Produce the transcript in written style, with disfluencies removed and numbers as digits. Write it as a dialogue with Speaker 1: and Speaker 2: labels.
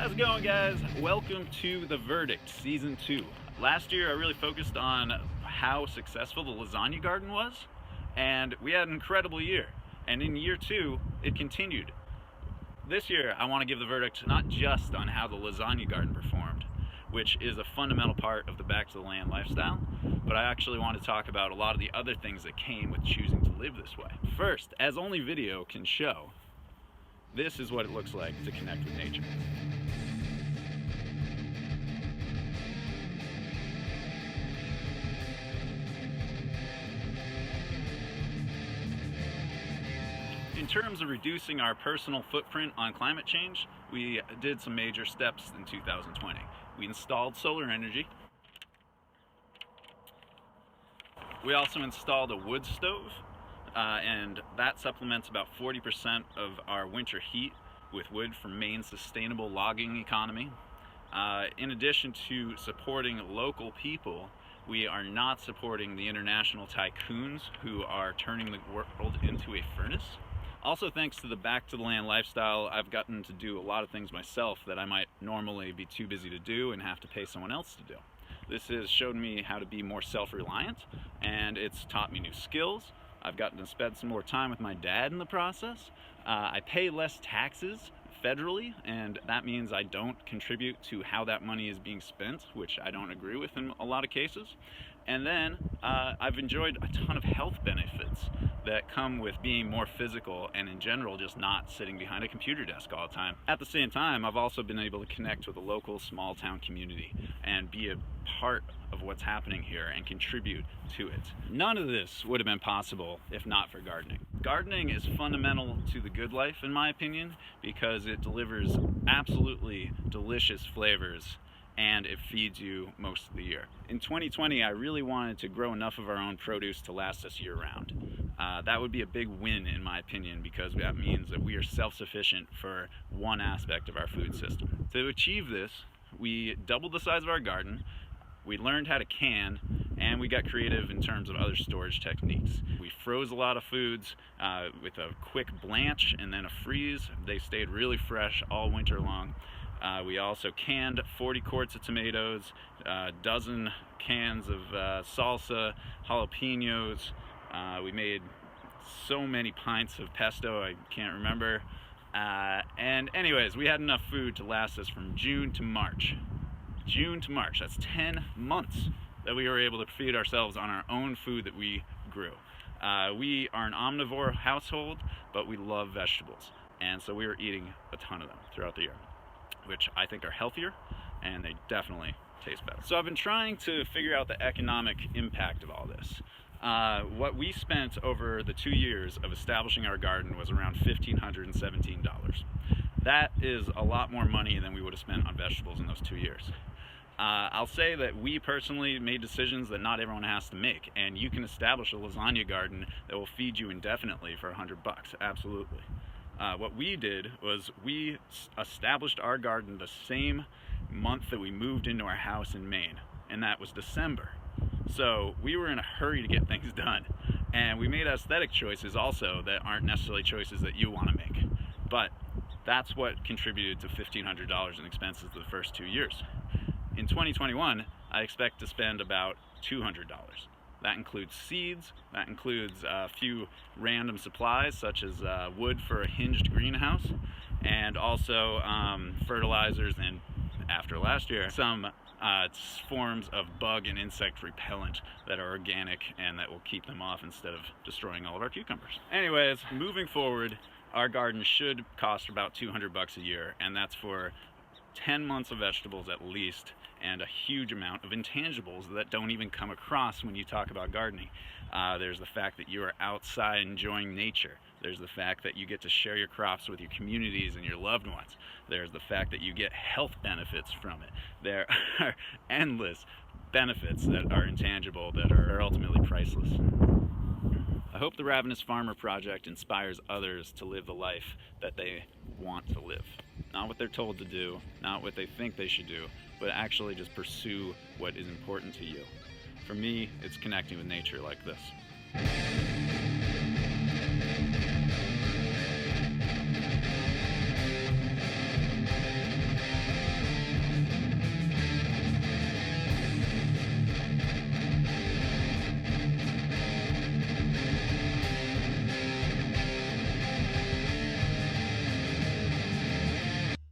Speaker 1: How's it going, guys? Welcome to The Verdict Season 2. Last year I really focused on how successful the lasagna garden was, and we had an incredible year. And in year 2, it continued. This year I want to give the verdict not just on how the lasagna garden performed, which is a fundamental part of the back to the land lifestyle, but I actually want to talk about a lot of the other things that came with choosing to live this way. First, as only video can show, this is what it looks like to connect with nature. In terms of reducing our personal footprint on climate change, we did some major steps in 2020. We installed solar energy. We also installed a wood stove, and that supplements about 40% of our winter heat with wood from Maine's sustainable logging economy. In addition to supporting local people, we are not supporting the international tycoons who are turning the world into a furnace. Also, thanks to the back to the land lifestyle, I've gotten to do a lot of things myself that I might normally be too busy to do and have to pay someone else to do. This has showed me how to be more self-reliant, and it's taught me new skills. I've gotten to spend some more time with my dad in the process. I pay less taxes federally, and that means I don't contribute to how that money is being spent, which I don't agree with in a lot of cases. And then I've enjoyed a ton of health benefits that come with being more physical and in general just not sitting behind a computer desk all the time. At the same time, I've also been able to connect with a local small town community and be a part of what's happening here and contribute to it. None of this would have been possible if not for gardening. Gardening is fundamental to the good life, in my opinion, because it delivers absolutely delicious flavors and it feeds you most of the year. In 2020, I really wanted to grow enough of our own produce to last us year-round. That would be a big win, in my opinion, because that means that we are self-sufficient for one aspect of our food system. To achieve this, we doubled the size of our garden, we learned how to can, and we got creative in terms of other storage techniques. We froze a lot of foods with a quick blanch and then a freeze. They stayed really fresh all winter long. We also canned 40 quarts of tomatoes, a dozen cans of salsa, jalapenos. We made so many pints of pesto, I can't remember. And anyways, we had enough food to last us from June to March. June to March, that's 10 months that we were able to feed ourselves on our own food that we grew. We are an omnivore household, but we love vegetables. And so we were eating a ton of them throughout the year, which I think are healthier, and they definitely taste better. So I've been trying to figure out the economic impact of all this. What we spent over the 2 years of establishing our garden was around $1,517. That is a lot more money than we would have spent on vegetables in those 2 years. I'll say that we personally made decisions that not everyone has to make, and you can establish a lasagna garden that will feed you indefinitely for $100, absolutely. What we did was we established our garden the same month that we moved into our house in Maine, and that was December. So we were in a hurry to get things done, and we made aesthetic choices also that aren't necessarily choices that you want to make. But that's what contributed to $1,500 in expenses the first 2 years. In 2021, I expect to spend about $200. That includes seeds, that includes a few random supplies such as wood for a hinged greenhouse, and also fertilizers, and after last year, some forms of bug and insect repellent that are organic and that will keep them off instead of destroying all of our cucumbers. Anyways, moving forward, our garden should cost about $200 a year, and that's for 10 months of vegetables at least, and a huge amount of intangibles that don't even come across when you talk about gardening. There's the fact that you are outside enjoying nature. There's the fact that you get to share your crops with your communities and your loved ones. There's the fact that you get health benefits from it. There are endless benefits that are intangible, that are ultimately priceless. I hope the Ravenous Farmer Project inspires others to live the life that they want to live. Not what they're told to do, not what they think they should do, but actually just pursue what is important to you. For me, it's connecting with nature like this.